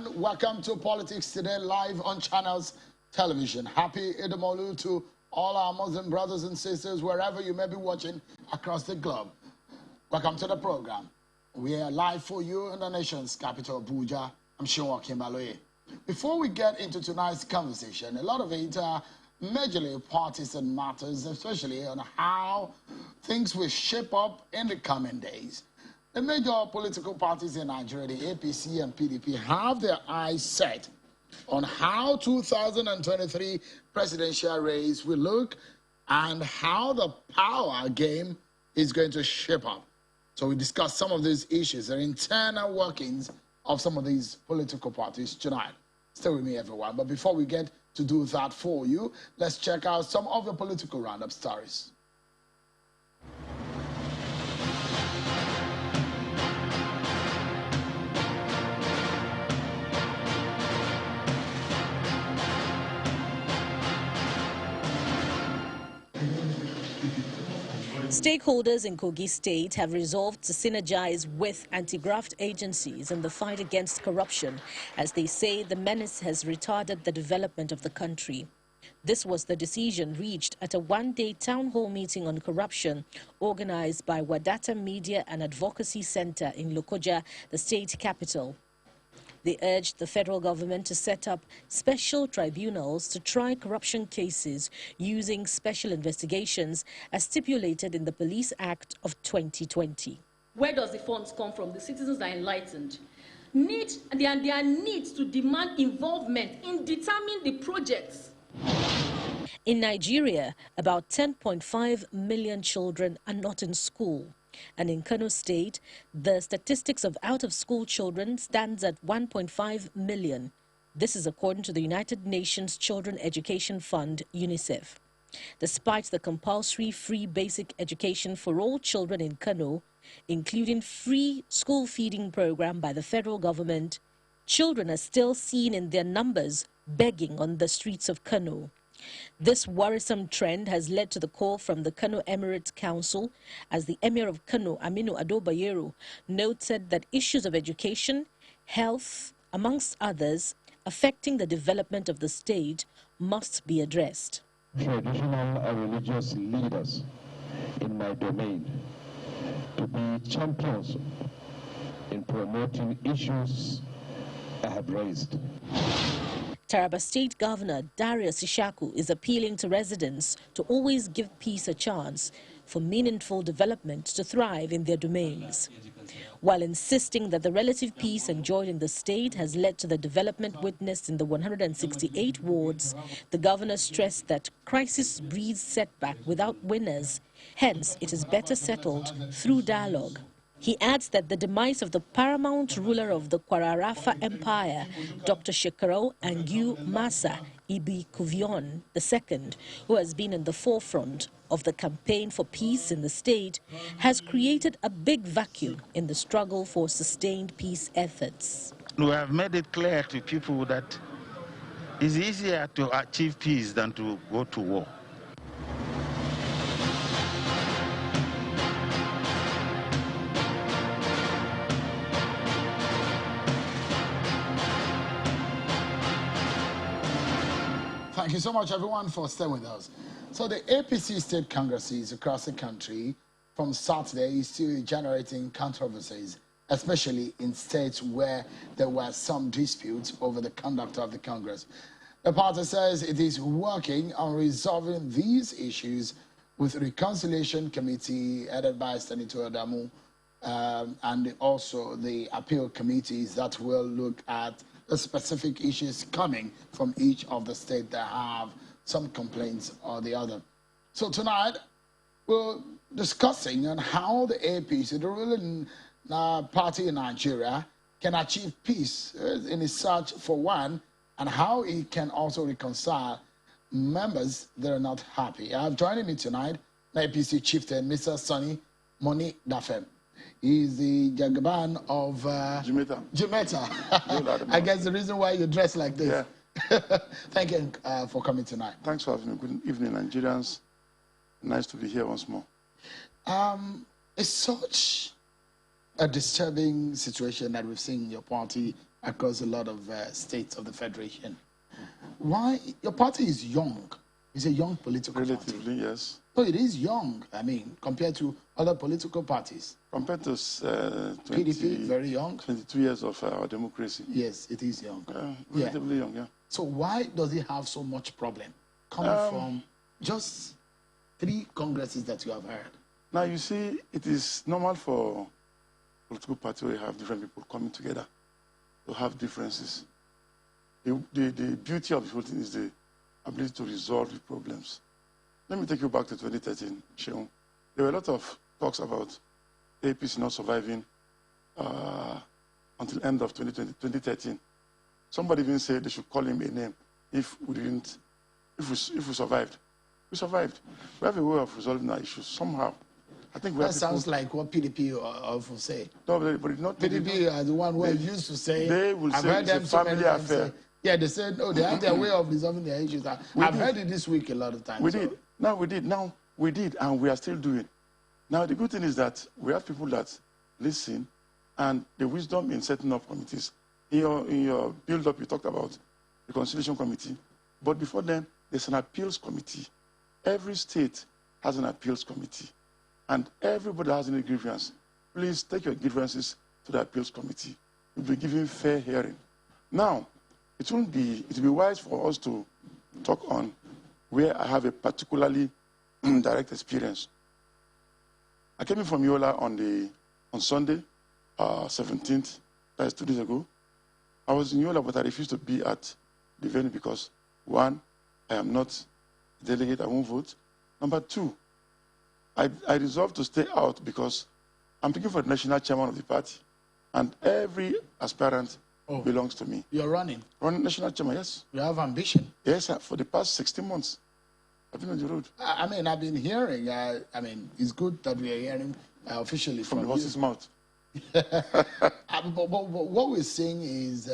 and welcome to Politics Today live on Channels Television. Happy Eid al-Mawlud to all our Muslim brothers and sisters wherever you may be watching across the globe. Welcome to the program. We are live for you in the nation's capital, Abuja. I'm sure Kimbaloye. Before we get into tonight's conversation, a lot of it are majorly partisan matters, especially on how things will shape up in the coming days. The major political parties in Nigeria, the APC and PDP, have their eyes set on how 2023 presidential race will look and how the power game is going to shape up. So we discuss some of these issues, the internal workings of some of these political parties tonight. Stay with me, everyone. But before we get to do that for you, let's check out some of the political roundup stories. Stakeholders in Kogi State have resolved to synergize with anti-graft agencies in the fight against corruption, as they say the menace has retarded the development of the country. This was the decision reached at a one-day town hall meeting on corruption organized by Wadata Media and Advocacy Center in Lokoja, the state capital. They urged the federal government to set up special tribunals to try corruption cases using special investigations as stipulated in the Police Act of 2020. Where does the funds come from? The citizens are enlightened. There needs to demand involvement in determining the projects. In Nigeria, about 10.5 million children are not in school. And in Kano State, the statistics of out-of-school children stands at 1.5 million. This is according to the United Nations Children Education Fund, UNICEF. Despite the compulsory free basic education for all children in Kano, including free school feeding program by the federal government, children are still seen in their numbers begging on the streets of Kano. This worrisome trend has led to the call from the Kano Emirate Council, as the Emir of Kano, Aminu Ado Bayero, noted that issues of education, health, amongst others, affecting the development of the state must be addressed. Traditional and religious leaders in my domain to be champions in promoting issues I have raised. Taraba State Governor Darius Ishaku is appealing to residents to always give peace a chance for meaningful development to thrive in their domains, while insisting that the relative peace enjoyed in the state has led to the development witnessed in the 168 wards. The governor stressed that crisis breeds setback without winners, hence it is better settled through dialogue. He adds that the demise of the paramount ruler of the Kwararafa Empire, Dr. Shekarau Angiu Masa Ibi Kuvion II, who has been in the forefront of the campaign for peace in the state, has created a big vacuum in the struggle for sustained peace efforts. We have made it clear to people that it's easier to achieve peace than to go to war. Thank you so much, everyone, for staying with us. So the APC state congresses across the country from Saturday is still generating controversies, especially in states where there were some disputes over the conduct of the Congress. The party says it is working on resolving these issues with the Reconciliation Committee headed by Senator Adamu and also the appeal committees that will look at the specific issues coming from each of the states that have some complaints or the other. So tonight, we're discussing on how the APC, the ruling party in Nigeria, can achieve peace in its search for one, and how it can also reconcile members that are not happy. I have joining me tonight, the APC chieftain, Mr. Sonny Moni Dafem. He's the Jagaban of Jimeta. I guess the reason why you dress like this. Yeah. Thank you for coming tonight. Thanks for having me. Good evening, Nigerians. Nice to be here once more. It's such a disturbing situation that we've seen in your party across a lot of states of the Federation. Why? Your party is young. It's a young political Relatively, party. yes. So it is young, I mean, compared to other political parties. Compared to PDP, very young. 22 years of our democracy. Yes, it is young. Relatively young, yeah. So why does it have so much problem coming from just 3 congresses that you have heard? Now, you see, it is normal for political party where you have different people coming together to have differences. The beauty of the whole thing is the ability to resolve the problems. Let me take you back to 2013, Sheung. There were a lot of talks about APC not surviving until end of 2013. Somebody even said they should call him a name if we survived. We survived. We have a way of resolving our issues somehow. I think that sounds like what PDP often say. No, but it's not PDP are the one who used to say. They will I've say heard them it's a family affair. Say, yeah, they said, oh, they have their way of resolving their issues. I've heard it this week a lot of times. We did. Now we did. Now we did, and we are still doing. Now the good thing is that we have people that listen, and the wisdom in setting up committees. In your build-up, you talked about the conciliation committee, but before then, there's an appeals committee. Every state has an appeals committee, and everybody that has any grievance, please take your grievances to the appeals committee. You'll be given fair hearing. Now, it will be wise for us to talk on where I have a particularly direct experience. I came in from Yola on Sunday, 17th, that is 2 days ago. I was in Yola, but I refused to be at the venue because, 1, I am not a delegate, I won't vote. Number 2, I resolved to stay out because I'm picking for the national chairman of the party, and every aspirant belongs to me. You're running? Running national chairman, yes. You have ambition? Yes, sir. For the past 16 months, I've been on the road. I mean, I've been hearing, it's good that we are hearing officially from the horse's mouth. But what we're seeing is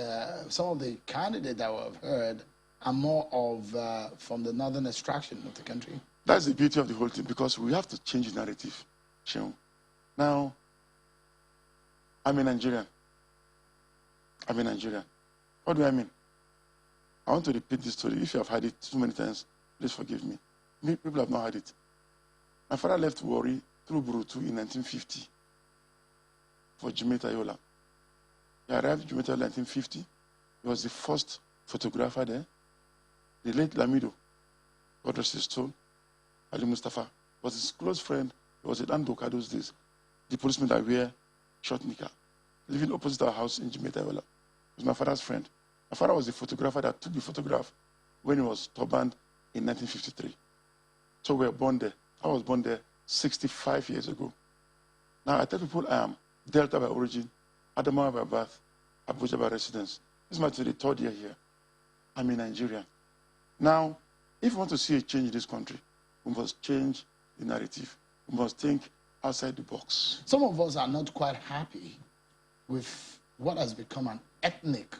some of the candidates that we've heard are more of from the northern extraction of the country. That's the beauty of the whole thing, because we have to change the narrative. Now, I'm a Nigerian. What do I mean? I want to repeat this story. If you have heard it too many times, please forgive me. People have not heard it. My father left Warri through Burutu in 1950 for Jimeta Yola. He arrived in Jimeta Yola in 1950. He was the first photographer there. The late Lamido, God rest his soul, Ali Mustafa, was his close friend. He was a Dandoka those days. The policeman that wear short knicker, living opposite our house in Jimeta Yola. He was my father's friend. My father was the photographer that took the photograph when he was turbaned in 1953. So we were born there. I was born there 65 years ago. Now I tell people I am Delta by origin, Adamawa by birth, Abuja by residence. This is my 23rd year here. I'm in Nigeria. Now, if we want to see a change in this country, we must change the narrative. We must think outside the box. Some of us are not quite happy with what has become an ethnic.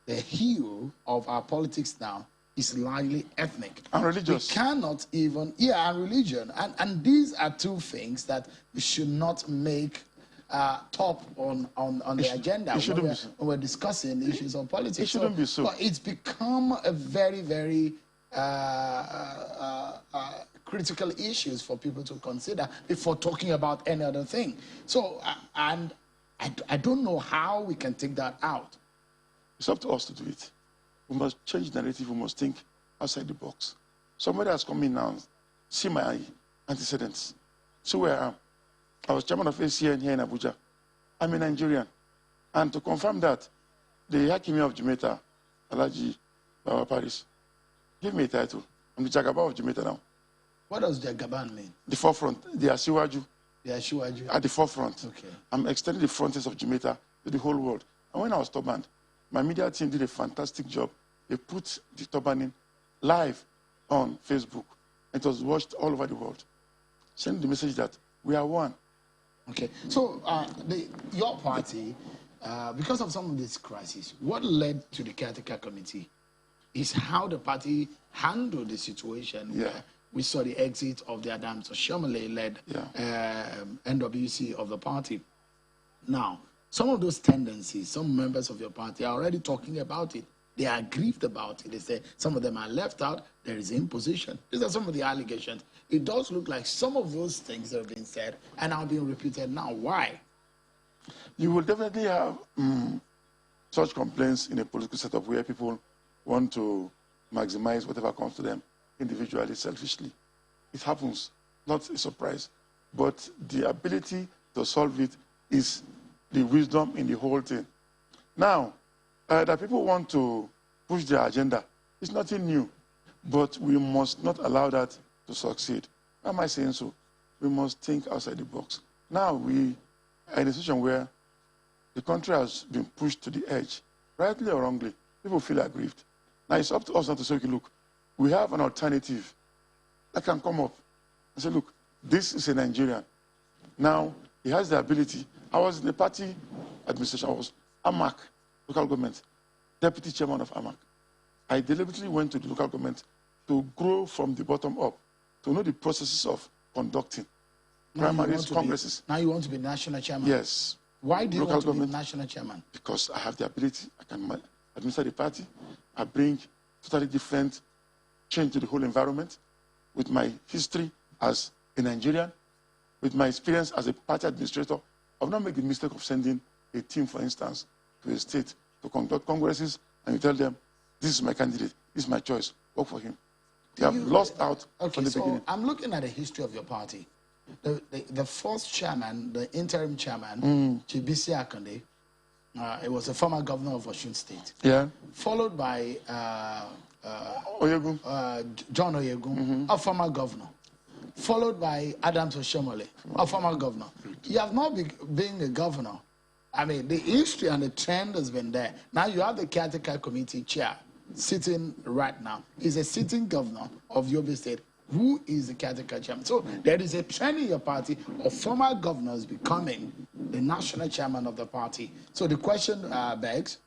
The hue of our politics now is largely ethnic. And religious. We cannot even, and religion. And these are two things that we should not make top on the agenda when we're discussing issues of politics. It shouldn't be so. But it's become a very, very critical issues for people to consider before talking about any other thing. So, and I don't know how we can take that out. It's up to us to do it. We must change the narrative. We must think outside the box. Somebody has come in now, see my antecedents. See where I am. I was chairman of ACN here in Abuja. I'm a Nigerian. And to confirm that, the Hakimi of Jimeta, Alhaji Baba Paris, give me a title. I'm the Jagaba of Jimeta now. What does Jagaban mean? The forefront. The Asiwaju. The Asiwaju. At the forefront. Okay. I'm extending the frontiers of Jimeta to the whole world. And when I was turbaned, my media team did a fantastic job. They put the turbaning live on Facebook. It was watched all over the world. Sending the message that we are one. Okay. So your party, because of some of this crisis, what led to the caretaker committee is how the party handled the situation where we saw the exit of the Adams Oshomole-led NWC of the party. Now, some of those tendencies, some members of your party are already talking about it. They are aggrieved about it. They say some of them are left out. There is imposition. These are some of the allegations. It does look like some of those things that have been said and are being repeated now. Why? You will definitely have such complaints in a political setup where people want to maximize whatever comes to them individually, selfishly. It happens, not a surprise. But the ability to solve it is the wisdom in the whole thing. Now, that people want to push their agenda is nothing new, but we must not allow that to succeed. Why am I saying so? We must think outside the box. Now we are in a situation where the country has been pushed to the edge, rightly or wrongly. People feel aggrieved. Now it's up to us now to say, okay, look, we have an alternative that can come up and say, look, this is a Nigerian. Now, he has the ability. I was in the party administration. I was AMAC, local government, deputy chairman of AMAC. I deliberately went to the local government to grow from the bottom up, to know the processes of conducting primaries, congresses. Now you want to be national chairman? Yes. Why do you want to be national chairman? Because I have the ability. I can administer the party. I bring totally different change to the whole environment with my history as a Nigerian, with my experience as a party administrator. I've not made the mistake of sending a team, for instance, to a state to conduct congresses, and you tell them, this is my candidate, this is my choice, work for him. They have lost out from the beginning. I'm looking at the history of your party. The first chairman, the interim chairman, Chibisi Akande, it was a former governor of Osun State. Yeah. Followed by Oyegun. John Oyegun, a former governor. Followed by Adams Oshomole, a former governor. You have not been a governor. I mean, the history and the trend has been there. Now you have the caretaker committee chair sitting right now. He's a sitting governor of Yobe State. Who is the caretaker chairman? So there is a trend in your party of former governors becoming the national chairman of the party. So the question begs,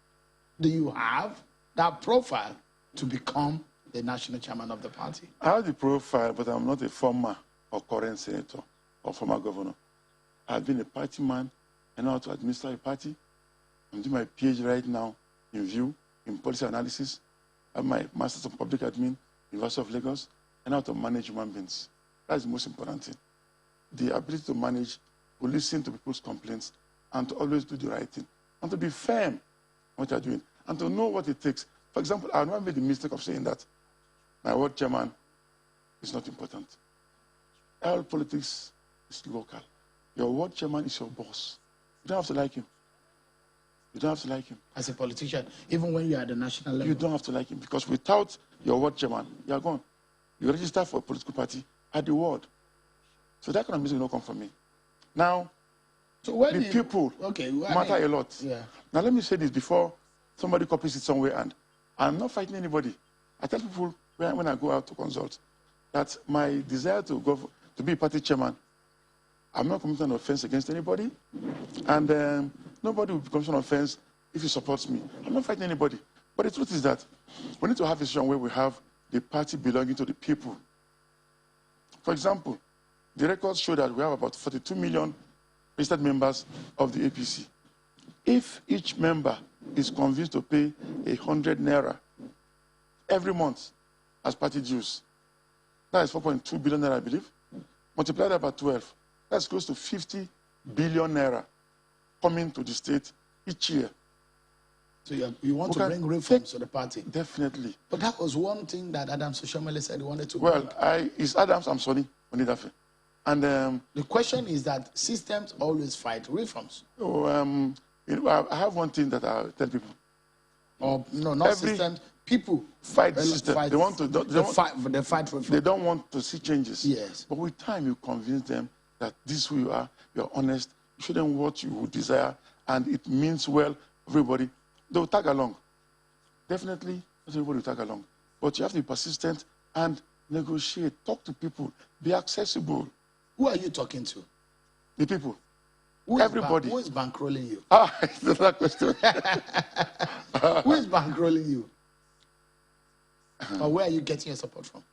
do you have that profile to become the national chairman of the party? I have the profile, but I'm not a former or current senator or former governor. I've been a party man. I know how to administer a party. I'm doing my PhD right now in view, in policy analysis. I have my master's in public admin, University of Lagos. I know how to manage human beings. That's the most important thing. The ability to manage, to listen to people's complaints, and to always do the right thing, and to be firm in what you're doing, and to know what it takes. For example, I never made the mistake of saying that my ward chairman is not important. All politics is local. Your ward chairman is your boss. You don't have to like him. You don't have to like him. As a politician, even when you are at the national level? You don't have to like him, because without your ward chairman, you are gone. You register for a political party at the ward. So that kind of music will not come from me. Now, so the people matter a lot. Yeah. Now, let me say this before somebody copies it somewhere, and I'm not fighting anybody. I tell people when I go out to consult that my desire to be party chairman, I'm not committing an offense against anybody, and nobody will commit an offense if he supports me. I'm not fighting anybody. But the truth is that we need to have a situation where we have the party belonging to the people. For example, the records show that we have about 42 million registered members of the APC. If each member is convinced to pay 100 naira every month as party dues, that is 4.2 billion naira, I believe. Multiply that by 12, that's close to 50 billion naira coming to the state each year. So you want to bring reforms to the party? Definitely. But that was one thing that Adams Oshomole said he wanted to bring. Well, it's Adams, I'm sorry, Onidafe. And the question is that systems always fight reforms. I have one thing that I tell people. Or no, not systems. People fight the system. They want to. They fight reform. They don't want to see changes. Yes. But with time, you convince them that this is who you are. You're honest. You show them what you would desire, and it means well. Everybody, they will tag along. Definitely, not everybody will tag along. But you have to be persistent and negotiate. Talk to people. Be accessible. Who are you talking to? The people. Everybody. Who is bankrolling you? It's that question. Who is bankrolling you? Or where are you getting your support from?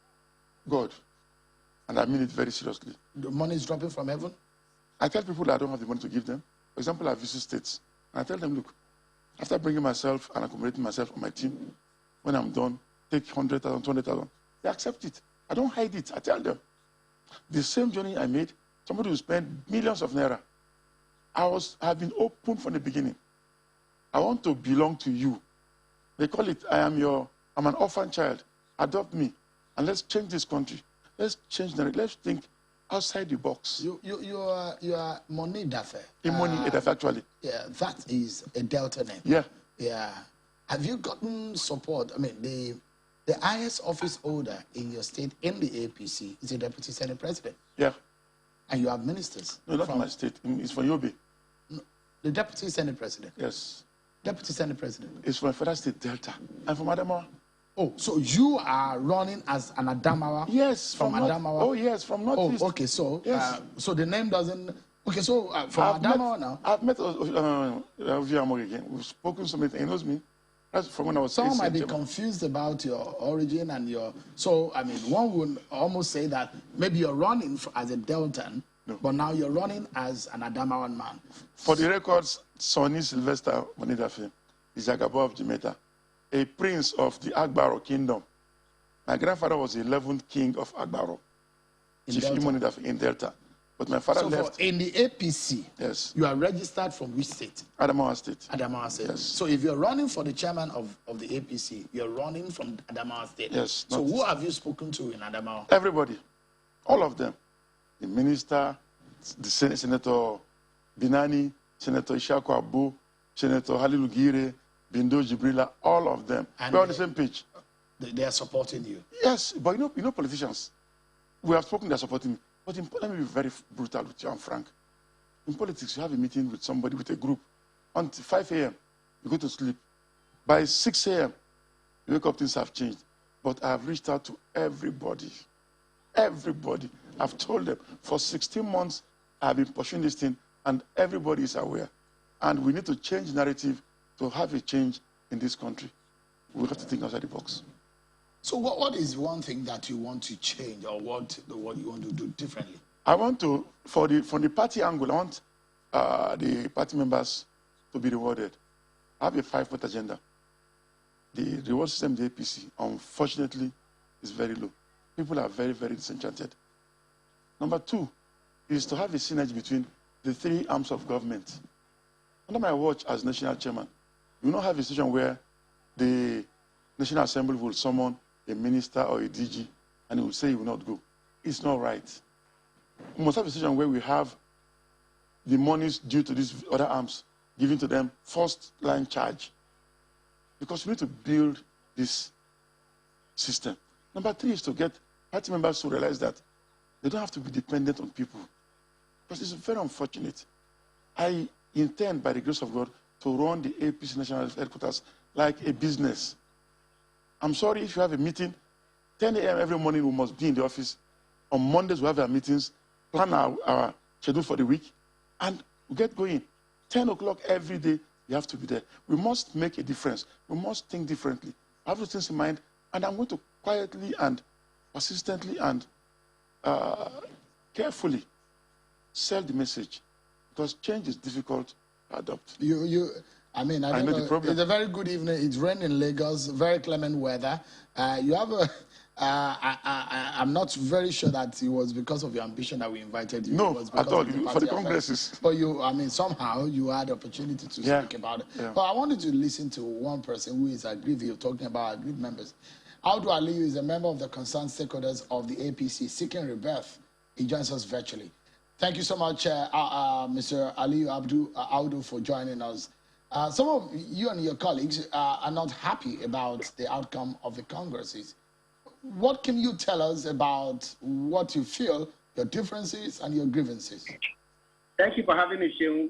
God. And I mean it very seriously. The money is dropping from heaven? I tell people that I don't have the money to give them. For example, I visit states. And I tell them, look, after bringing myself and accommodating myself on my team, when I'm done, take 100,000, 200,000. They accept it. I don't hide it. I tell them. The same journey I made, somebody will spend millions of naira. I've been open from the beginning. I want to belong to you. They call it, I'm an orphan child. Adopt me. And let's change this country. Let's change the, let's think outside the box. You are Moni Dafe. Moni Dafe, actually. Yeah, that is a Delta name. Yeah. Yeah. Have you gotten support? I mean, the highest office holder in your state in the APC is a Deputy Senate President. Yeah. And you have ministers. No, not from my state. It's from Yobe. No, the Deputy Senate President. Yes. Deputy Senate President. It's from Federal State Delta. I'm from Adamawa. Oh, so you are running as an Adamawa? Yes, from Adamawa. Oh, yes, from Northeast. Oh, okay. So, yes. So the name doesn't. Okay, so from Adamawa now. I've met Oviamor again. We've spoken so many things. He knows me. That's from when I was. Some might be confused about your origin and your. So, I mean, one would almost say that maybe you're running as a Deltan, but now you're running as an Adamawan man. For the records, Sonny Sylvester Monidafe is Agabo of Jimeta, a prince of the Agbaro kingdom. My grandfather was the 11th king of Agbaro, Chief Monidafe in Delta. But my father left. In the APC, yes, you are registered from which state? Adamawa State. Adamawa State. Yes. So if you're running for the chairman of the APC, you're running from Adamawa State. Yes. So who have you spoken to in Adamawa? Everybody. All of them. The minister, the Senator Binani, Senator Ishaku Abu, Senator Halilu Gire, Bindo Jibrila, all of them. And we're on the same page. They are supporting you? Yes, but you know politicians. We have spoken, they're supporting me. But let me be very brutal with you and frank. In politics, you have a meeting with somebody, with a group. Until 5 a.m., you go to sleep. By 6 a.m., you wake up, things have changed. But I have reached out to everybody. Everybody. I've told them, for 16 months, I've been pursuing this thing, and everybody is aware. And we need to change narrative to have a change in this country. We have to think outside the box. So what is one thing that you want to change, or what you want to do differently? I want to, from the party angle, I want the party members to be rewarded. I have a 5-point agenda. The reward system, the APC, unfortunately, is very low. People are very, very disenchanted. Number 2 is to have a synergy between the 3 arms of government. Under my watch as national chairman, we will not have a situation where the National Assembly will summon a minister or a DG and he will say he will not go. It's not right. We must have a situation where we have the monies due to these other arms given to them first line charge. Because we need to build this system. Number 3 is to get party members to realize that they don't have to be dependent on people. Because it's very unfortunate. I intend, by the grace of God, to run the APC National Headquarters like a business. I'm sorry if you have a meeting, 10 a.m. every morning we must be in the office. On Mondays we have our meetings, plan our schedule for the week, and we get going. 10 o'clock every day, you have to be there. We must make a difference. We must think differently. I have those things in mind, and I'm going to quietly and persistently and carefully sell the message, because change is difficult to adopt. I mean, I know the problem. It's a very good evening. It's raining in Lagos, very clement weather. You have a. I'm not very sure that it was because of your ambition that we invited you. No, it was at all. For the congresses. But I mean, somehow you had the opportunity to speak about it. Yeah. But I wanted to listen to one person who is aggrieved. You're talking about aggrieved members. Audu Aliyu is a member of the concerned stakeholders of the APC seeking rebirth. He joins us virtually. Thank you so much, Mr. Aliyu Audu, for joining us. Some of you and your colleagues are not happy about the outcome of the congresses. What can you tell us about what you feel, your differences and your grievances? Thank you for having me, Sheung.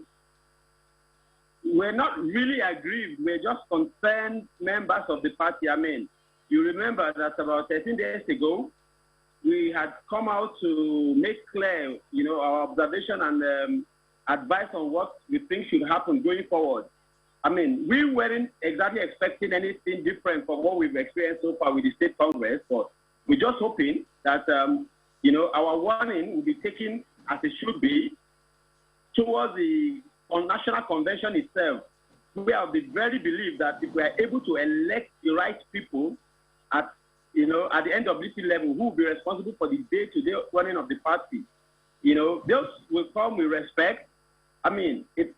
We're not really aggrieved. We're just concerned members of the party. I mean, you remember that about 13 days ago, we had come out to make clear, our observation and advice on what we think should happen going forward. I mean, we weren't exactly expecting anything different from what we've experienced so far with the State Congress, but we're just hoping that, our warning will be taken as it should be towards the national convention itself, we have the very belief that if we are able to elect the right people at the end of this level, who will be responsible for the day-to-day running of the party, those will come with respect. I mean, it's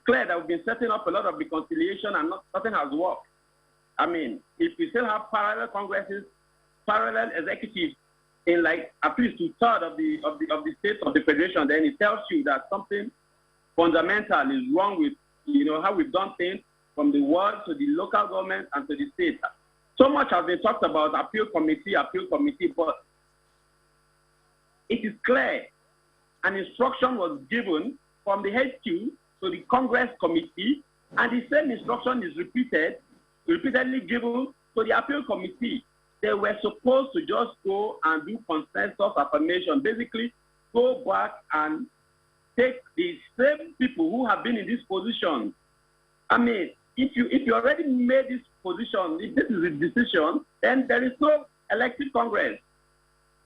clear that we've been setting up a lot of reconciliation and nothing has worked. I mean, if we still have parallel congresses, parallel executives in like at least 2/3 of the states of the federation, then it tells you that something fundamental is wrong with how we've done things from the world to the local government and to the state. So much has been talked about appeal committee, but it is clear an instruction was given from the HQ to the Congress committee, and the same instruction is repeatedly given to the appeal committee. They were supposed to just go and do consensus affirmation, basically go back and take the same people who have been in this position. I mean, if you already made this position, if this is a decision, then there is no elected Congress.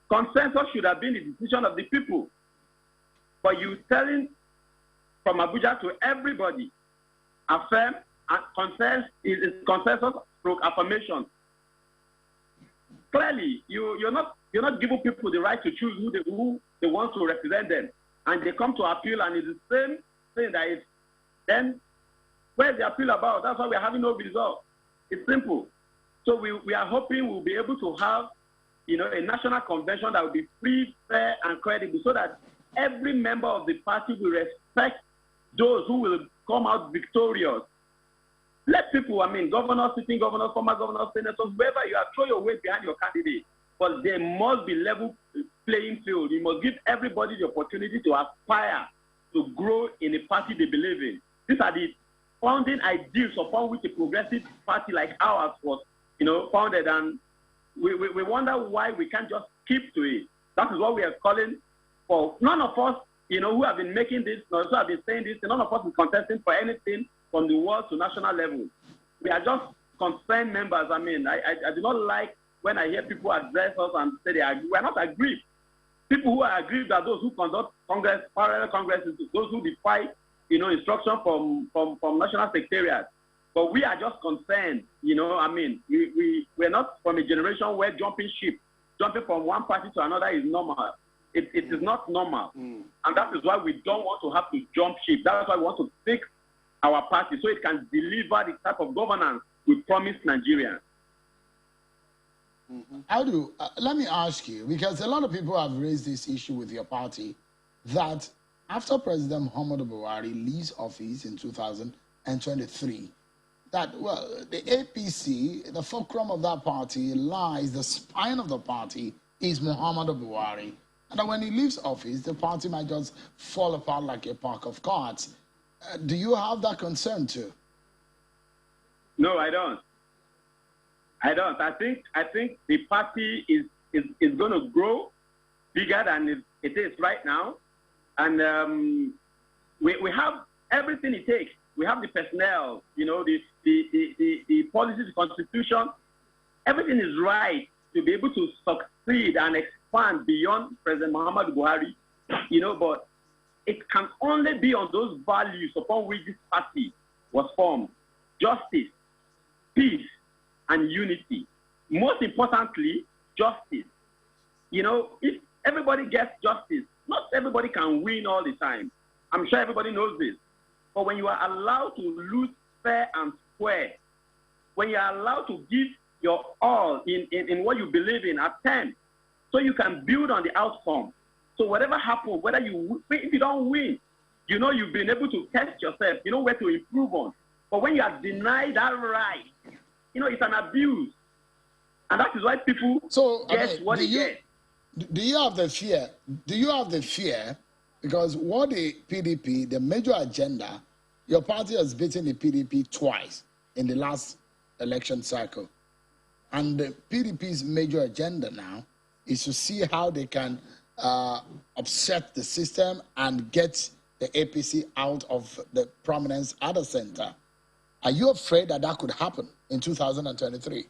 Consensus should have been the decision of the people. But you telling from Abuja to everybody, affirm and consensus stroke affirmation. Clearly, you're not giving people the right to choose who they want to represent them, and they come to appeal, and it's the same thing that is. Then, where's the appeal about? That's why we're having no result. It's simple. So we are hoping we'll be able to have, a national convention that will be free, fair, and credible, so that every member of the party will respect those who will come out victorious. Let people, governors, sitting governors, former governors, senators, whoever you are, throw your weight behind your candidate. But there must be level playing field. You must give everybody the opportunity to aspire to grow in a party they believe in. These are the founding ideals upon which a progressive party like ours was, founded. And we wonder why we can't just keep to it. That is what we are calling for. None of us, who have been making this, who have been saying this, none of us is contesting for anything from the world to national level. We are just concerned members. I do not like when I hear people address us and say they are agree. We are not aggrieved. People who are aggrieved are those who conduct parallel congresses, those who defy, instruction from national secretariat. But we are just concerned, we're not from a generation where jumping from one party to another is normal. It is not normal. And that is why we don't want to have to jump ship. That's why we want to fix our party so it can deliver the type of governance we promised Nigerians. Let me ask you, because a lot of people have raised this issue with your party, that after President Muhammadu Buhari leaves office in 2023, that, the APC, the fulcrum of that party lies, the spine of the party is Muhammadu Buhari. And that when he leaves office, the party might just fall apart like a pack of cards. Do you have that concern too? No, I don't. I think the party is going to grow bigger than it is right now. And we have everything it takes. We have the personnel, the policy, the constitution. Everything is right to be able to succeed and expand beyond President Muhammadu Buhari, but it can only be on those values upon which this party was formed: justice, peace, and unity. Most importantly, justice. If everybody gets justice, not everybody can win all the time. I'm sure everybody knows this. But when you are allowed to lose fair and square, when you are allowed to give your all in what you believe in at 10, so you can build on the outcome. So whatever happens, if you don't win, you've been able to test yourself, you know where to improve on. But when you are denied that right, it's an abuse. And that is why people get what they get. Do you have the fear? Because what the PDP, the major agenda, your party has beaten the PDP twice in the last election cycle. And the PDP's major agenda now is to see how they can upset the system and get the APC out of the prominence at the center. Are you afraid that could happen in 2023?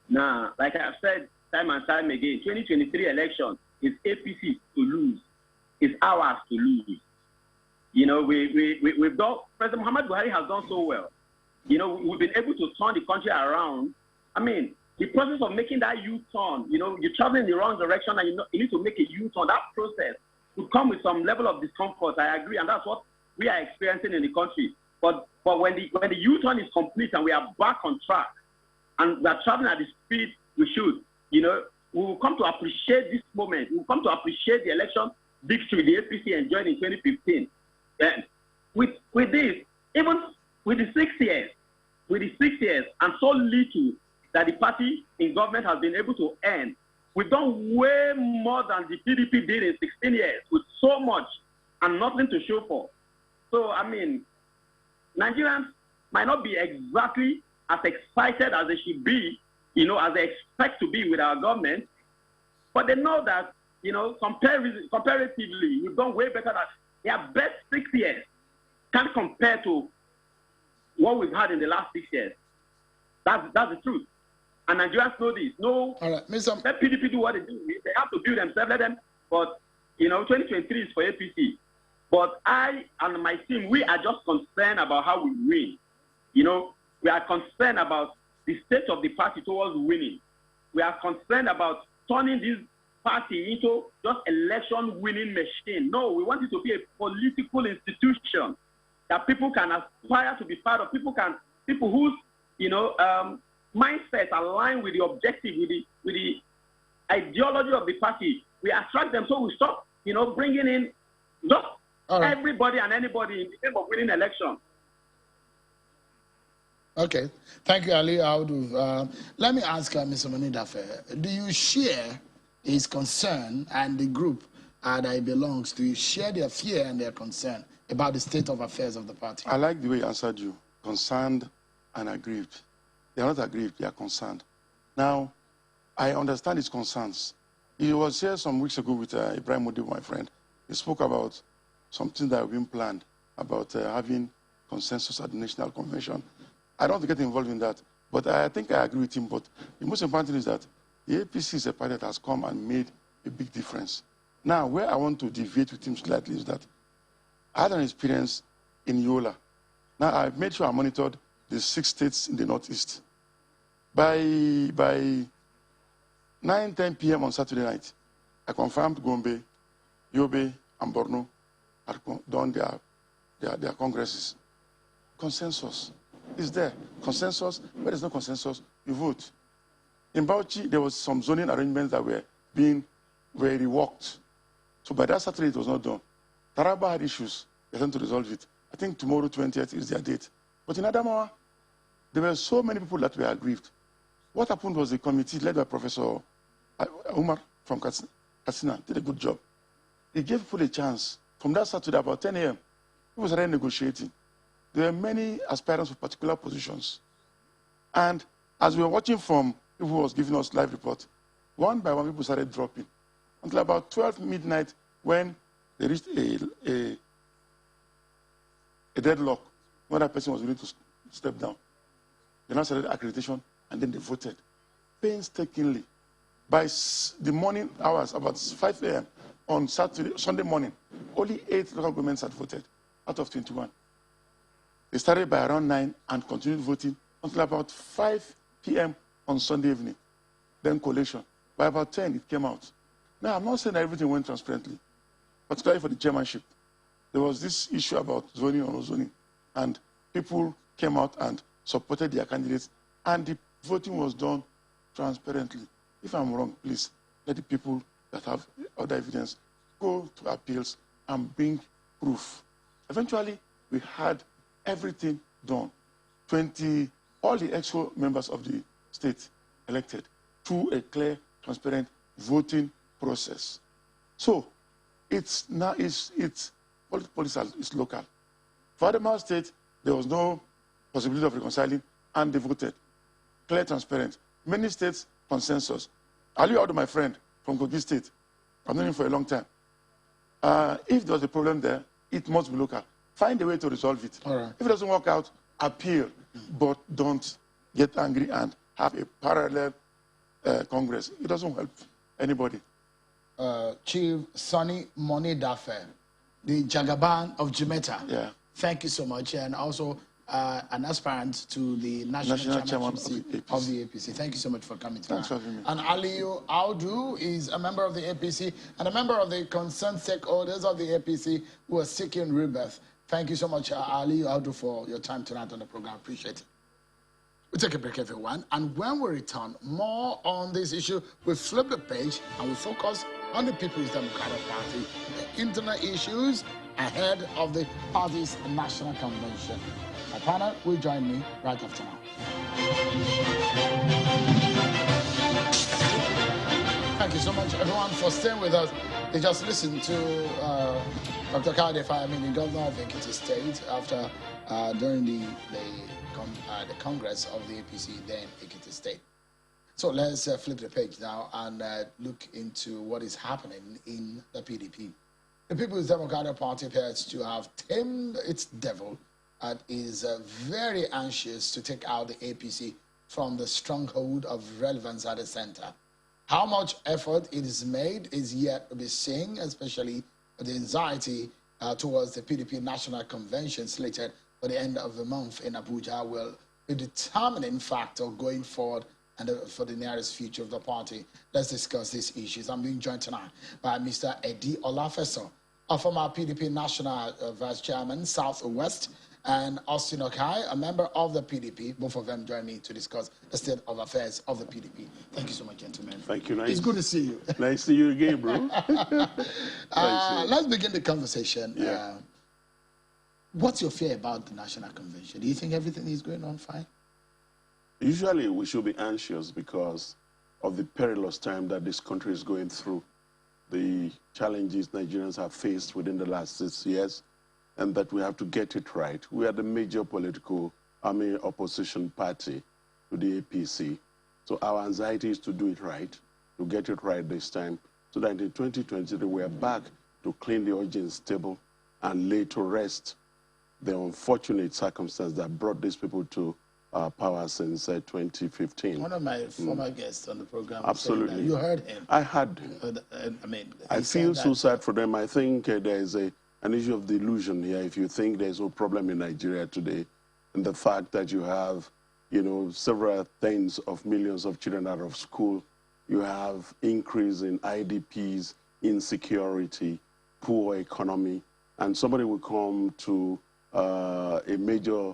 Nah, like I've said time and time again, 2023 election is APC to lose. is ours to lose. You know, we've done, President Muhammad Buhari has done so well. You know, we've been able to turn the country around. I mean, the process of making that U-turn, you know, you're traveling in the wrong direction and you need to make a U-turn. That process will come with some level of discomfort, I agree, and that's what we are experiencing in the country. But when the U-turn is complete and we are back on track and we are traveling at the speed we should, you know, we will come to appreciate this moment. We will come to appreciate the election victory the APC enjoyed in 2015. And with this, even with the 6 years, and so little that the party in government has been able to earn, we've done way more than the PDP did in 16 years with so much and nothing to show for. So, I mean, Nigerians might not be exactly as excited as they should be, you know, as they expect to be with our government, but they know that, you know, comparatively, we've done way better than their best 6 years. Can't compare to what we've had in the last 6 years. That's the truth. And Nigerians know this. No, all right, let PDP do what they do. They have to build themselves, let them. But, you know, 2023 is for APC. But I and my team, we are just concerned about how we win. You know, we are concerned about the state of the party towards winning. We are concerned about turning this party into just election winning machine. No, we want it to be a political institution that people can aspire to be part of. People whose, you know, mindset align with the objective, with the ideology of the party. We attract them, so we stop, you know, bringing in just everybody and anybody in the name of winning election. Okay, thank you, Ali Audu. Let me ask Mr. Manidafe, do you share his concern and the group that he belongs to? You share their fear and their concern about the state of affairs of the party? I like the way he answered you, concerned and aggrieved. They are not aggrieved, they are concerned. Now, I understand his concerns. He was here some weeks ago with Ibrahim Modi, my friend. He spoke about something that had been planned, about having consensus at the National Convention. I don't want to get involved in that, but I think I agree with him. But the most important thing is that the APC is a party that has come and made a big difference. Now, where I want to deviate with him slightly is that I had an experience in Yola. Now, I've made sure I monitored the 6 states in the Northeast. By 9-10 p.m. on Saturday night, I confirmed Gombe, Yobe, and Borno had done their congresses. Consensus is there. Consensus, where there's no consensus, you vote. In Bauchi, there was some zoning arrangements that were reworked. So by that Saturday, it was not done. Taraba had issues. They had to resolve it. I think tomorrow, 20th, is their date. But in Adamawa, there were so many people that were aggrieved. What happened was the committee led by Professor Umar from Katsina did a good job. He gave people a chance. From that Saturday, about 10 a.m., people started negotiating. There were many aspirants for particular positions. And as we were watching from people who was giving us live reports, one by one, people started dropping. Until about 12 midnight, when they reached a deadlock, one other person was willing to step down. They now started accreditation, and then they voted painstakingly. By the morning hours, about 5 a.m. on Sunday morning, only 8 local governments had voted out of 21. They started by around 9 and continued voting until about 5 p.m. on Sunday evening. Then collation. By about 10, it came out. Now, I'm not saying that everything went transparently, particularly for the chairmanship. There was this issue about zoning or no zoning, and people came out and supported their candidates, and the voting was done transparently. If I'm wrong, please let the people that have other evidence go to appeals and bring proof. Eventually, we had everything done. All the exco members of the state elected through a clear, transparent voting process. So it's now politics is local. For Adamawa State, there was no possibility of reconciling, and they voted. Clear, transparent. Many states, consensus. Ali Audu, my friend from Kogi State, I've known him for a long time. If there's a problem there, it must be local. Find a way to resolve it. All right. If it doesn't work out, appeal, but don't get angry and have a parallel Congress. It doesn't help anybody. Chief Sonny Moni Dafe, the Jagaban of Jimeta. Yeah. Thank you so much. And also an aspirant to the national chairman of the APC. Thank you so much for coming tonight. Thanks for having me. And Aliyu Audu is a member of the APC and a member of the concerned stakeholders of the APC who are seeking rebirth. Thank you so much, Aliyu Audu, for your time tonight on the program. Appreciate it. We'll take a break, everyone. And when we return, more on this issue. We flip the page and we focus on the People's Democratic Party, the internal issues ahead of the party's national convention. My panel will join me right after now. Thank you so much, everyone, for staying with us. They just listened to Dr. Kade Fayemi, the governor of Ekiti State, after during the Congress of the APC there in Ekiti State. So let's flip the page now and look into what is happening in the PDP. The People's Democratic Party appears to have tamed its devil and is very anxious to take out the APC from the stronghold of relevance at the center. How much effort it is made is yet to be seen, especially the anxiety towards the PDP National Convention slated for the end of the month in Abuja will be a determining factor going forward and for the nearest future of the party. Let's discuss these issues. I'm being joined tonight by Mr. Eddie Olafeso, a former PDP National Vice Chairman, Southwest, and Austin Okai, a member of the PDP. Both of them join me to discuss the state of affairs of the PDP. Thank you so much, gentlemen. Thank you. Nice. It's good to see you. Nice to see you again, bro. Let's begin the conversation. Yeah. What's your fear about the National Convention? Do you think everything is going on fine? Usually we should be anxious because of the perilous time that this country is going through, the challenges Nigerians have faced within the last 6 years, and that we have to get it right. We are the major political, opposition party to the APC. So our anxiety is to do it right, to get it right this time, so that in 2023 we are back to clean the audience table and lay to rest the unfortunate circumstance that brought these people to power since 2015. One of my former guests on the program Absolutely. You heard him. I heard him. I feel so sad for them. I think there is an issue of delusion here. If you think there's no problem in Nigeria today, and the fact that you have, several tens of millions of children out of school, you have increase in IDPs, insecurity, poor economy, and somebody will come to a major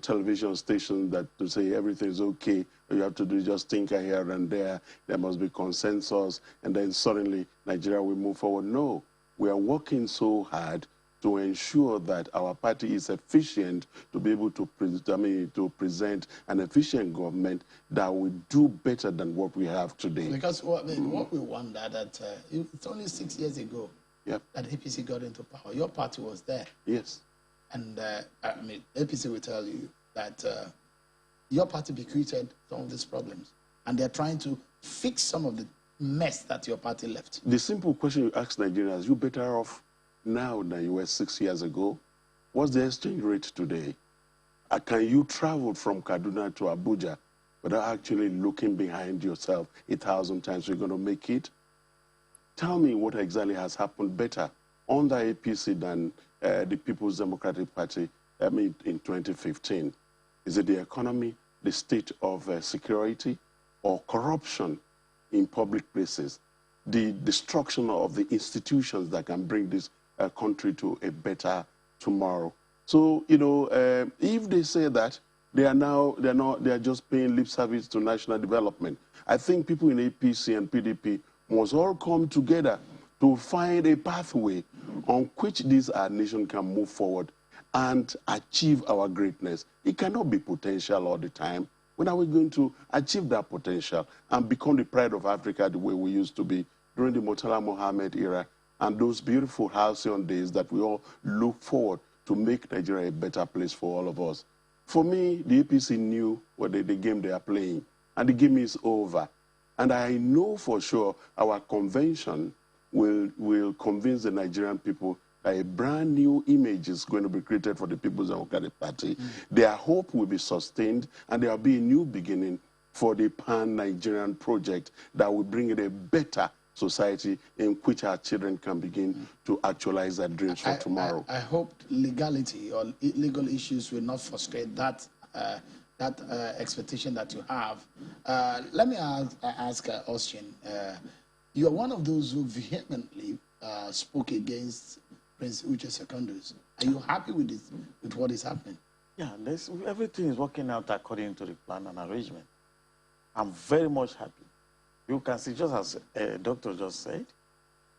television station that to say everything is okay, you have to do just tinker here and there must be consensus, and then suddenly Nigeria will move forward. No, we are working so hard to ensure that our party is efficient to be able to, present an efficient government that will do better than what we have today. Because what we wonder that it's only 6 years ago that APC got into power. Your party was there. Yes. And APC will tell you that your party bequeathed some of these problems, and they're trying to fix some of the mess that your party left. The simple question you ask Nigerians, you better off now than you were 6 years ago? What's the exchange rate today? Can you travel from Kaduna to Abuja without actually looking behind yourself 1,000 times? You're going to make it? Tell me what exactly has happened better under APC than the People's Democratic Party in 2015. Is it the economy, the state of security, or corruption in public places? The destruction of the institutions that can bring this country to a better tomorrow. So, if they say that they are just paying lip service to national development, I think people in APC and PDP must all come together to find a pathway on which this our nation can move forward and achieve our greatness. It cannot be potential all the time. When are we going to achieve that potential and become the pride of Africa the way we used to be during the Murtala Mohammed era and those beautiful halcyon days that we all look forward to make Nigeria a better place for all of us? For me, the APC knew what the game they are playing, and the game is over. And I know for sure our convention will convince the Nigerian people that a brand new image is going to be created for the People's Democratic Party. Their hope will be sustained, and there will be a new beginning for the pan-Nigerian project that will bring it a better society in which our children can begin to actualize their dreams for tomorrow. I hope legality or legal issues will not frustrate that expectation that you have. Let me ask Austin. You are one of those who vehemently spoke against Prince Uche Secondus. Are you happy with this, with what is happening? Yeah, everything is working out according to the plan and arrangement. I'm very much happy. You can see, just as a doctor just said,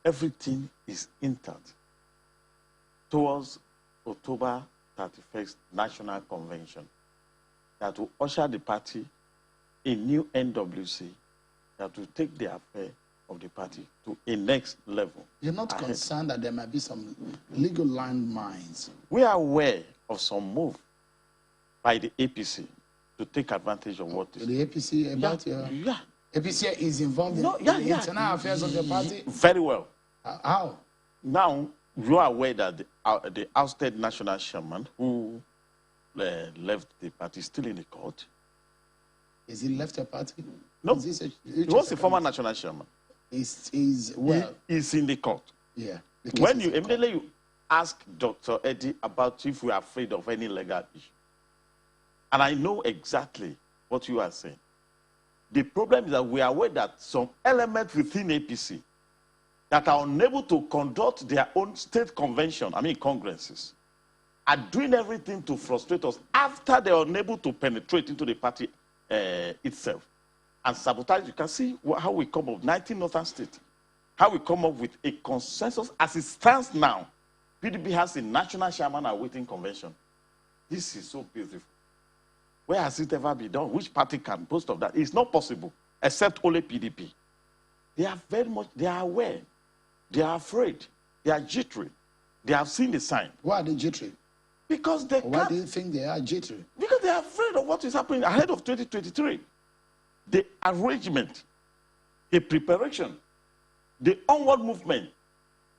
everything is intact towards October 31st National Convention that will usher the party a new NWC that will take the affair of the party to a next level. You're not concerned that there might be some legal landmines? We are aware of some move by the APC to take advantage of what is... The APC about yeah. APC is involved in the internal affairs of the party? Very well. How? Now, you are aware that the ousted national chairman who left the party is still in the court. Is he left the party? No. He was the former national chairman. He's in the court. Yeah. When you immediately ask Dr. Eddie about if we are afraid of any legal issue, and I know exactly what you are saying. The problem is that we are aware that some elements within APC that are unable to conduct their own state convention, congresses, are doing everything to frustrate us after they are unable to penetrate into the party itself and sabotage. You can see how we come up, 19 northern states, how we come up with a consensus as it stands now. PDP has a national chairman awaiting convention. This is so beautiful. Where has it ever been done? Which party can boast of that? It's not possible, except only PDP. They are they are aware. They are afraid. They are jittery. They have seen the sign. Why are they jittery? Because they Why do you think they are jittery? Because they are afraid of what is happening ahead of 2023. The arrangement, the preparation, the onward movement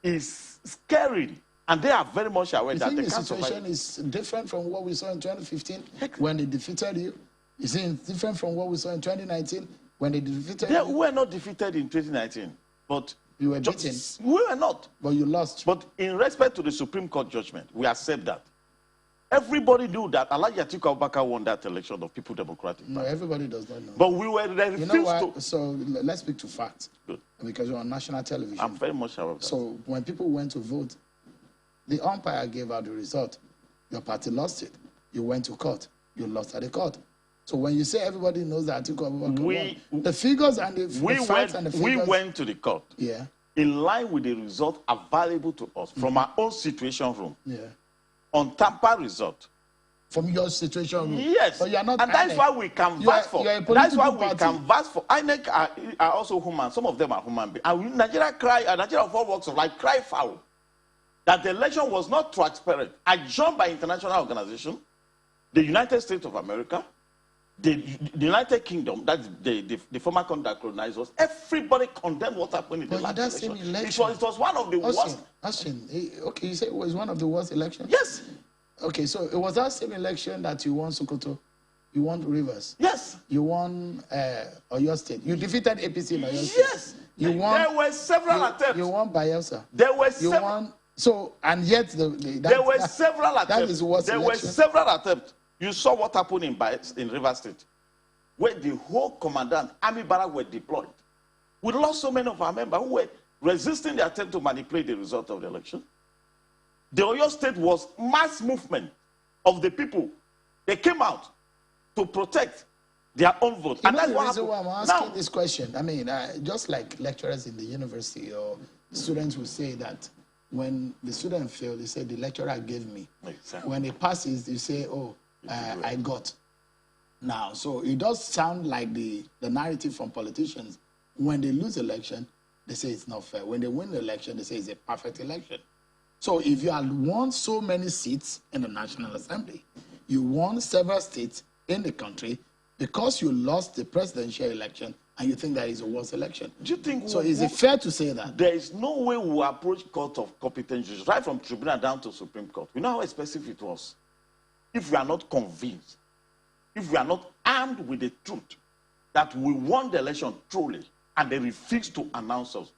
is scary. And they are very much aware that the situation is different from what we saw in 2015 when they defeated you? You see, it's different from what we saw in 2019 when they defeated you? We were not defeated in 2019, but you were beaten. We were not. But you lost. But in respect to the Supreme Court judgment, we accept that. Everybody knew that Alhaji Atiku Abubakar won that election of People Democratic Party. No, everybody does not know. But we were refused you know what? So let's speak to facts. Good. Because you're on national television. I'm very much aware of that. So when people went to vote, the umpire gave out the result. Your party lost it. You went to court. You lost at the court. So when you say everybody knows that Atiku Abubakar won, the figures and the facts and the figures... We went to the court. Yeah. In line with the result available to us from our own situation room. Yeah. On tamper result. From your situation room? Yes. But you are not and that's why we canvass for. That's why we canvass for. INEC are also human. Some of them are human beings. And Nigeria of all walks of life cry foul that the election was not transparent. Adjourned by international organization, the United States of America, the United Kingdom, that's the former country that colonized us. Everybody condemned what happened in the last election. It was one of the worst. Okay, you say it was one of the worst elections? Yes. Okay, so it was that same election that you won Sokoto, you won Rivers. Yes. You won Oyo State. You defeated APC in Oyo State. Yes. You won. There were several attempts. You won Bayelsa. There were several. So, and yet there were several attempts. That is worst There election. were several attempts. You saw what happened in Rivers State, where the whole commandant, army barrack were deployed. We lost so many of our members who were resisting the attempt to manipulate the result of the election. The Oyo State was mass movement of the people. They came out to protect their own vote. And that's the reason why I'm asking this question. I mean, just like lecturers in the university or students will say that when the student failed, they say the lecturer gave me. Exactly. When it passes, you say, oh, I got. Now, so it does sound like the narrative from politicians. When they lose election, they say it's not fair. When they win the election, they say it's a perfect election. So if you had won so many seats in the National Assembly, you won several states in the country because you lost the presidential election and you think that is a worse election. Do you think so? Is it fair to say that? There is no way we approach court of competence judges, right from tribunal down to Supreme Court. We know how expensive it was. If we are not convinced, if we are not armed with the truth that we won the election truly, and they refuse to announce us,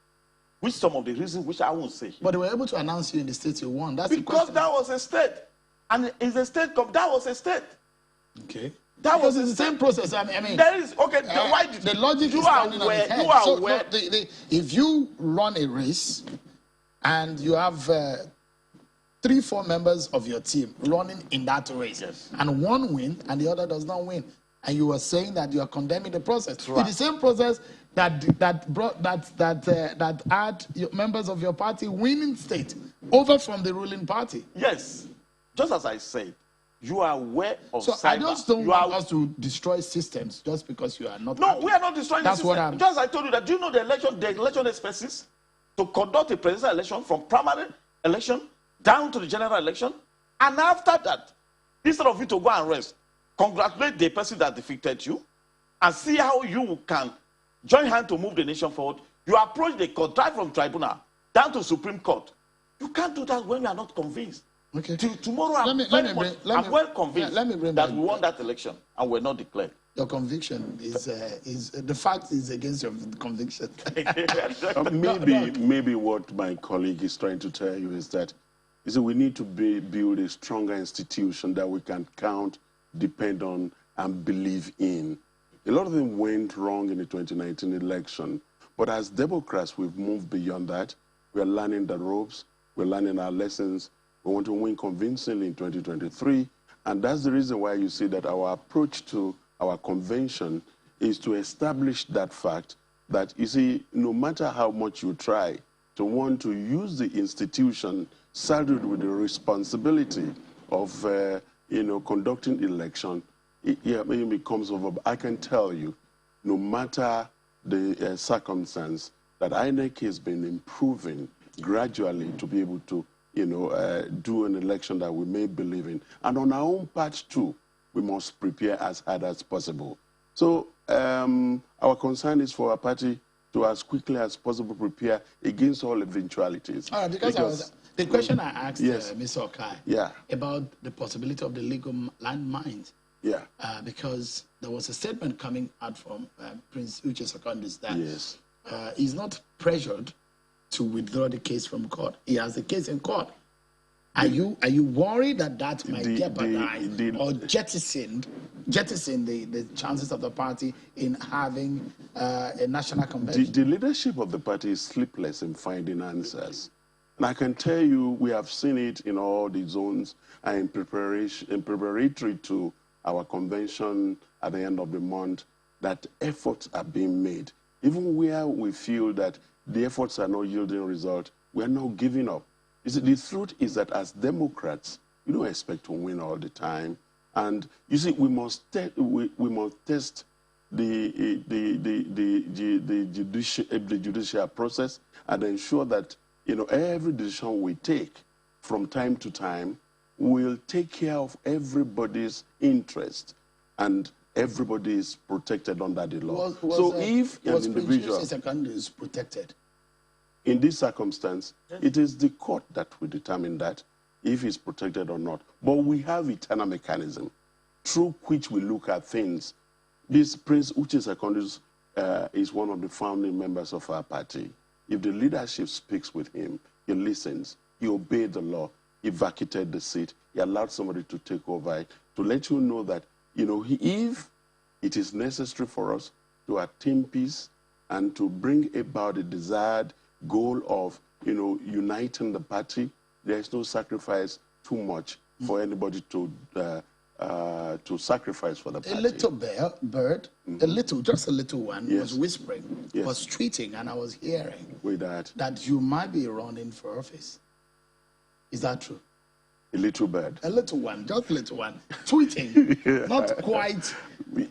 which some of the reasons which I won't say here. But they were able to announce you in the state you won. That's the Because question. that was a state. And it's a state, that was a state. Okay. That Because was it's the same process. I mean, there is, okay, why did the logic you is are running on aware, its head. you are So, aware. no, if you run a race and you have 3-4 members of your team running in that race, Yes. and one win and the other does not win, and you are saying that you are condemning the process, right. it's the same process that had your members of your party winning state over from the ruling party. Yes. Just as I said, you are aware of So cyber. I just don't you want are, us to destroy systems just because you are not. No, happy. we are not destroying That's the what system. I'm. Just as I told you that, do you know the election expenses to conduct a presidential election from primary election down to the general election? And after that, instead of you to go and rest, congratulate the person that defeated you and see how you can join hands to move the nation forward. You approach the court, drive from tribunal down to Supreme Court. You can't do that when you are not convinced. Okay. Tomorrow, I'm well convinced that we won that election and we're not declared. Your conviction is the fact is against your conviction. Maybe what my colleague is trying to tell you is that we need to build a stronger institution that we can count, depend on, and believe in. A lot of them went wrong in the 2019 election, but as Democrats, we've moved beyond that. We're learning the ropes, we're learning our lessons. We want to win convincingly in 2023, and that's the reason why you see that our approach to our convention is to establish that fact that, you see, no matter how much you try to want to use the institution saddled with the responsibility of, conducting election, it becomes over. I can tell you, no matter the circumstance, that INEC has been improving gradually to be able to do an election that we may believe in. And on our own part too, we must prepare as hard as possible. So our concern is for our party to as quickly as possible prepare against all eventualities. All right, because the question I asked yes. Mr. Okai about the possibility of the legal landmines. Yeah. Because there was a statement coming out from Prince Uche Secondus that yes. He's not pressured to withdraw the case from court. He has the case in court. Are you worried that might jeopardize or jettison the chances of the party in having a national convention? The leadership of the party is sleepless in finding answers. And I can tell you, we have seen it in all the zones and in preparatory to our convention at the end of the month, that efforts are being made. Even where we feel that the efforts are not yielding result, we are not giving up. You see, the truth is that as Democrats, we don't expect to win all the time. And you see, we must test the judicial process and ensure that every decision we take from time to time will take care of everybody's interest and everybody is protected under the law. If an individual is protected, in this circumstance, it is the court that will determine that if he's protected or not. But we have eternal mechanism through which we look at things. This Prince Uche Secondus is one of the founding members of our party. If the leadership speaks with him, he listens, he obeyed the law, he vacated the seat, he allowed somebody to take over it, to let you know that, if it is necessary for us to attain peace and to bring about the desired goal of, uniting the party, there is no sacrifice too much for anybody to sacrifice for the party. A little bird, just a little one, yes. was whispering, yes. was tweeting, and I was hearing with that you might be running for office. Is that true? A little bird. A little one, just a little one, tweeting, not quite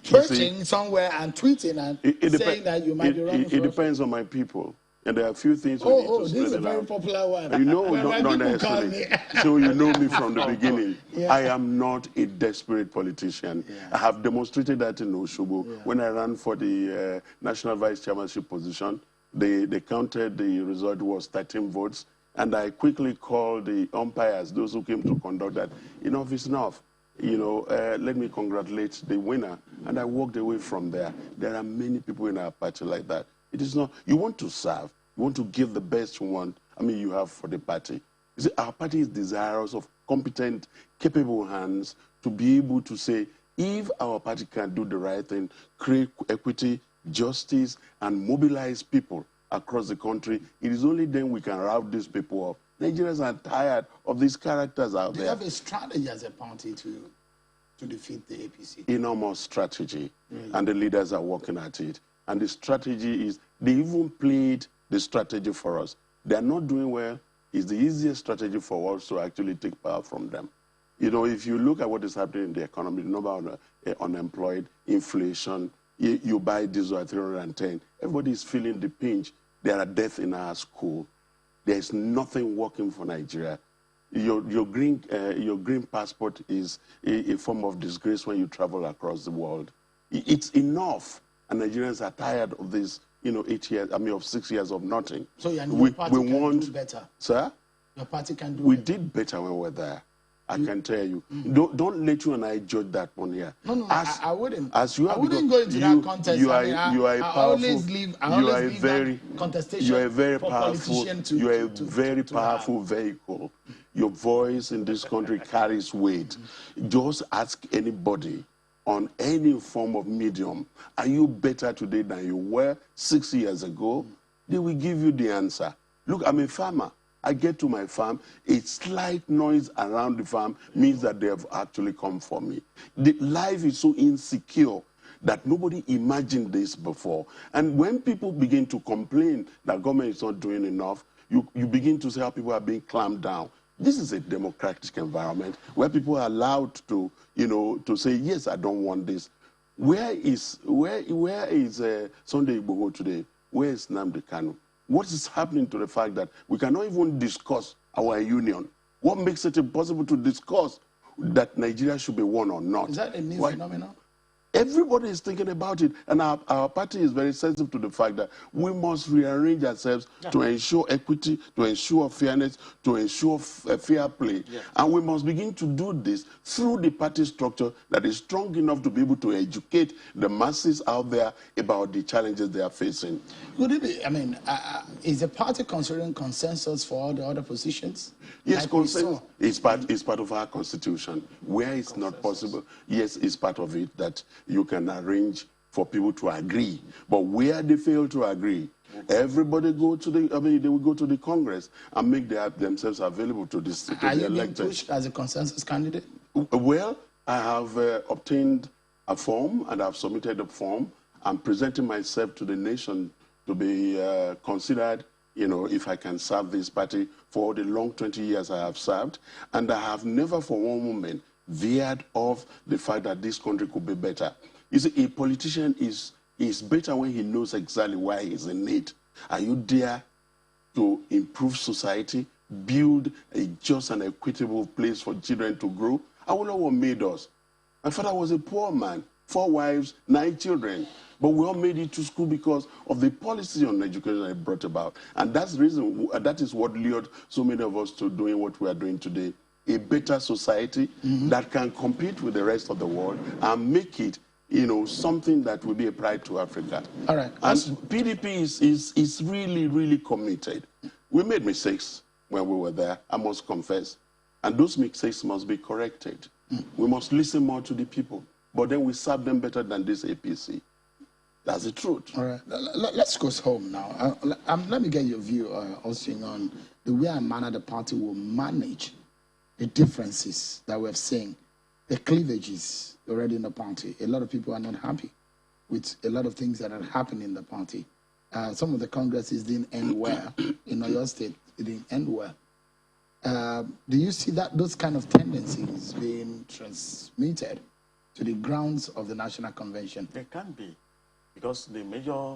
perching somewhere and tweeting and saying that you might be running for office. It depends on my people. And there are a few things we need to this is a very popular one. Not necessarily. So you know me from the beginning. Yeah. I am not a desperate politician. Yeah. I have demonstrated that in Oshobo. Yeah. When I ran for the national vice chairmanship position, they counted the result was 13 votes. And I quickly called the umpires, those who came to conduct that, enough is enough. Let me congratulate the winner. And I walked away from there. There are many people in our party like that. It is not, you want to serve. You want to give the best you have for the party. You see, our party is desirous of competent, capable hands to be able to say, if our party can do the right thing, create equity, justice, and mobilize people across the country, it is only then we can round these people up. Nigerians are tired of these characters out there. Do you have a strategy as a party to defeat the APC? Enormous strategy, and the leaders are working at it. And the strategy is, they even played the strategy for us. They are not doing well. It's the easiest strategy for us to actually take power from them. You know, if you look at what is happening in the economy, the number of unemployed, inflation, you buy diesel at 310, everybody is feeling the pinch. There are deaths in our school. There's nothing working for Nigeria. Your green passport is a form of disgrace when you travel across the world. It's enough, and Nigerians are tired of this. 8 years. Of 6 years of nothing. So your party can do better. Sir, your party can do. We did better when we were there. I can tell you. Don't let you and I judge that one here. No, I wouldn't. As you I wouldn't go into that contest. You are a powerful. You are a very powerful vehicle. Your voice in this country carries weight. Just ask anybody on any form of medium, are you better today than you were 6 years ago? They will give you the answer. Look, I'm a farmer. I get to my farm, a slight noise around the farm means that they have actually come for me. The life is so insecure that nobody imagined this before. And when people begin to complain that government is not doing enough, you begin to see how people are being clamped down. This is a democratic environment where people are allowed to, to say, yes, I don't want this. Where is Sunday Igboho today? Where is Nnamdi Kanu? What is happening to the fact that we cannot even discuss our union? What makes it impossible to discuss that Nigeria should be one or not? Is that a new phenomenon? Everybody is thinking about it, and our party is very sensitive to the fact that we must rearrange ourselves to ensure equity, to ensure fairness, to ensure fair play. And we must begin to do this through the party structure that is strong enough to be able to educate the masses out there about the challenges they are facing. Could it be, is the party considering consensus for all the other positions? Yes, consensus is part of our constitution. Where it's not possible, yes, it's part of it that you can arrange for people to agree. But where they fail to agree, everybody go to they will go to the Congress and make themselves available to this. Are you being pushed as a consensus candidate? Well, I have obtained a form and I've submitted a form. I'm presenting myself to the nation to be considered, if I can serve this party for the long 20 years I have served. And I have never for one moment veered off the fact that this country could be better. You see, a politician is better when he knows exactly why he's in need. Are you there to improve society, build a just and equitable place for children to grow? Awolowo made us. My father was a poor man, 4 wives, 9 children. But we all made it to school because of the policy on education that it brought about. And that's the reason, that is what lured so many of us to doing what we are doing today. A better society that can compete with the rest of the world and make it, something that will be a pride to Africa. All right. And PDP is really, really committed. We made mistakes when we were there, I must confess. And those mistakes must be corrected. We must listen more to the people. But then we serve them better than this APC. That's the truth. All right. Let's go home now. Let me get your view, Austin, on the way and manner the party will manage the differences that we're seeing, the cleavages already in the party. A lot of people are not happy with a lot of things that are happening in the party. Some of the congresses didn't end well. In Oyo State, it didn't end well. Do you see those kind of tendencies being transmitted to the grounds of the National Convention? They can be, because the major,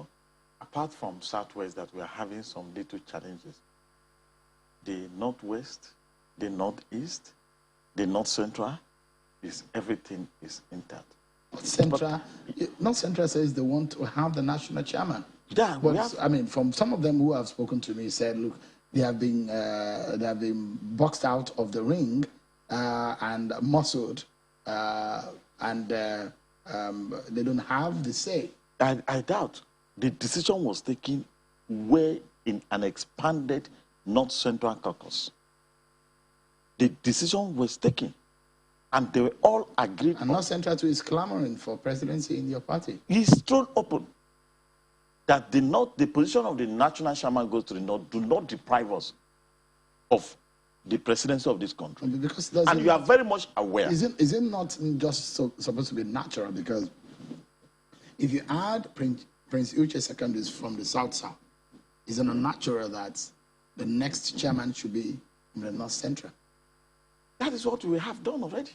apart from Southwest that we are having some little challenges, the Northwest, the Northeast, the North Central, everything is intact. North Central says they want to have the national chairman. Yeah, but, from some of them who have spoken to me, said, look, they have been boxed out of the ring and muscled, and they don't have the say. I doubt the decision was taken where in an expanded North Central caucus. The decision was taken, and they were all agreed. And North Central too is clamoring for presidency in your party. He's thrown open that the position of the national chairman goes to the North. Do not deprive us of the presidency of this country. Because and you are very much aware. Is it not just supposed to be natural? Because if you add Prince Uche II from the South, is it not natural that the next chairman should be in the North Central? That is what we have done already.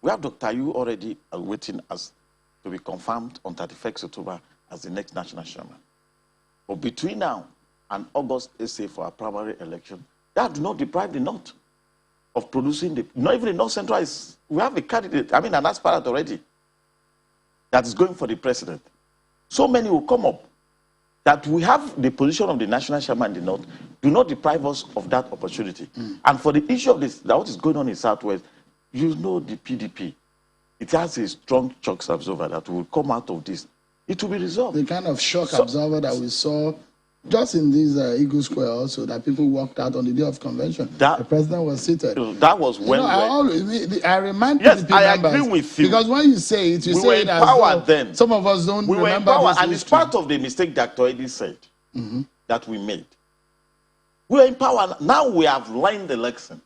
We have Dr. Yu already waiting us to be confirmed on 31st October as the next national chairman. But between now and August, essay for our primary election, that do not deprive the North of producing not even the North Central is, we have a candidate, an aspirant already, that is going for the president. So many will come up that we have the position of the national chairman in the North, do not deprive us of that opportunity. And for the issue of this, that what is going on in Southwest, you know the PDP, it has a strong shock absorber that will come out of this. It will be resolved. The kind of shock absorber that we saw just in this Eagle Square also, that people walked out on the day of convention. The president was seated. That was when... I remind yes, PDP I members, agree with you. because when you say it, you say it as though then. Some of us don't remember were empowered, and history. it's part of the mistake Dr. Eddie said that we made. We are empowered. Now we have learned the lesson.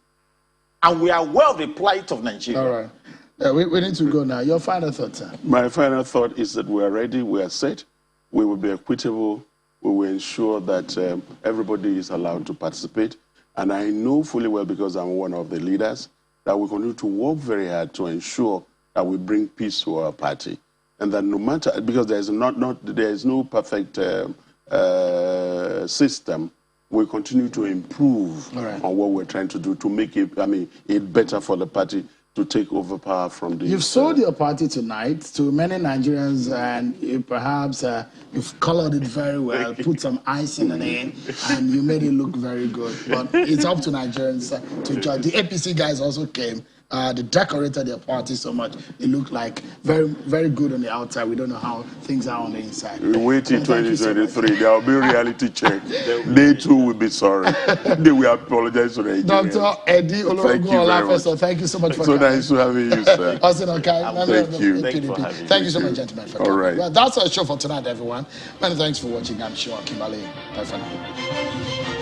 And we are aware of the plight of Nigeria. All right. Yeah, we need to go now. Your final thought, sir? My final thought is that we are ready, we are set, we will be equitable, we will ensure that everybody is allowed to participate. And I know fully well, because I'm one of the leaders, that we continue to work very hard to ensure that we bring peace to our party. And that no matter, because there is no perfect system, we continue to improve on what we're trying to do to make it, it better for the party to take over power from the... You've sold your party tonight to many Nigerians, and perhaps you've colored it very well, put some icing on it, and you made it look very good. But it's up to Nigerians to judge. The APC guys also came. They decorated their party so much. It looked like very, very good on the outside. We don't know how things are on the inside. We wait in 2023. There will be reality check. They too will be sorry. They will apologize to the Nigerians. Dr. Eddie Olorogun, thank you so much for coming. So nice to have you, sir. Thank you. Thank you so much, gentlemen, for coming. Right. Well, that's our show for tonight, everyone. Many thanks for watching. I'm sure Kimberly. Bye for now.